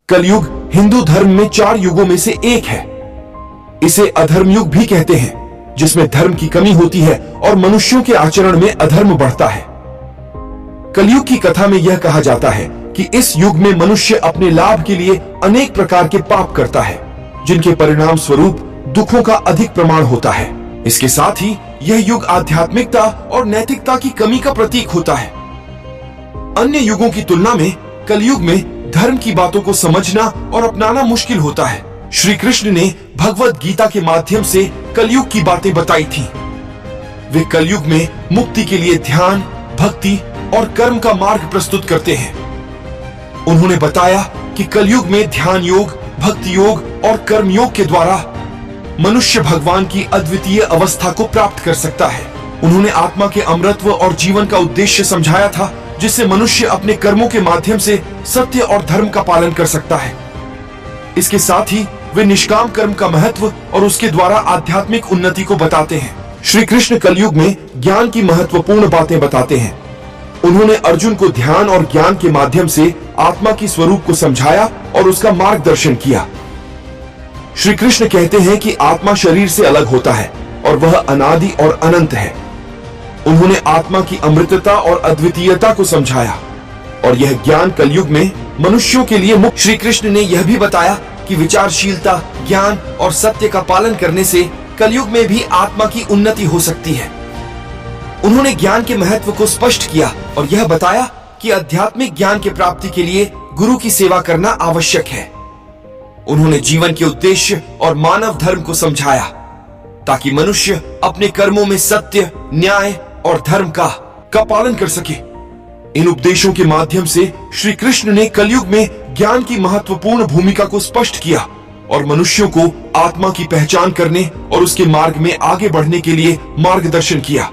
कलयुग हिंदू धर्म में 4 युगों में से एक है। इसे अधर्म युग भी कहते हैं, जिसमें धर्म की कमी होती है और मनुष्यों के आचरण में अधर्म बढ़ता है। कलयुग की कथा में यह कहा जाता है कि इस युग में मनुष्य अपने लाभ के लिए अनेक प्रकार के पाप करता है, जिनके परिणाम स्वरूप दुखों का अधिक प्रमाण होता है। इसके साथ ही यह युग आध्यात्मिकता और नैतिकता की कमी का प्रतीक होता है। अन्य युगों की तुलना में कलयुग में धर्म की बातों को समझना और अपनाना मुश्किल होता है। श्री कृष्ण ने भगवत गीता के माध्यम से कलयुग की बातें बताई थीं। वे कलयुग में मुक्ति के लिए ध्यान, भक्ति और कर्म का मार्ग प्रस्तुत करते हैं। उन्होंने बताया कि कलयुग में ध्यान योग, भक्ति योग और कर्म योग के द्वारा मनुष्य भगवान की अद्वितीय अवस्था को प्राप्त कर सकता है। उन्होंने आत्मा के अमरत्व और जीवन का उद्देश्य समझाया था, जिससे मनुष्य अपने कर्मों के माध्यम से सत्य और धर्म का पालन कर सकता है। इसके साथ ही वे निष्काम कर्म का महत्व और उसके द्वारा आध्यात्मिक उन्नति को बताते हैं। श्री कृष्ण कलयुग में ज्ञान की महत्वपूर्ण बातें बताते हैं। उन्होंने अर्जुन को ध्यान और ज्ञान के माध्यम से आत्मा की स्वरूप को समझाया और उसका मार्गदर्शन किया। श्री कृष्ण कहते हैं कि आत्मा शरीर से अलग होता है और वह अनादि और अनंत है। उन्होंने आत्मा की अमृतता और अद्वितीयता को समझाया और यह ज्ञान कलयुग में मनुष्यों के लिए मुख्य। श्री कृष्ण ने यह भी बताया कि विचारशीलता, ज्ञान और सत्य का पालन करने से कलयुग में भी आत्मा की उन्नति हो सकती है। उन्होंने ज्ञान के महत्व को स्पष्ट किया और यह बताया कि आध्यात्मिक ज्ञान की प्राप्ति के लिए गुरु की सेवा करना आवश्यक है। उन्होंने जीवन के उद्देश्य और मानव धर्म को समझाया, ताकि मनुष्य अपने कर्मों में सत्य, न्याय और धर्म का पालन कर सके। इन उपदेशों के माध्यम से श्री कृष्ण ने कलयुग में ज्ञान की महत्वपूर्ण भूमिका को स्पष्ट किया और मनुष्यों को आत्मा की पहचान करने और उसके मार्ग में आगे बढ़ने के लिए मार्गदर्शन किया।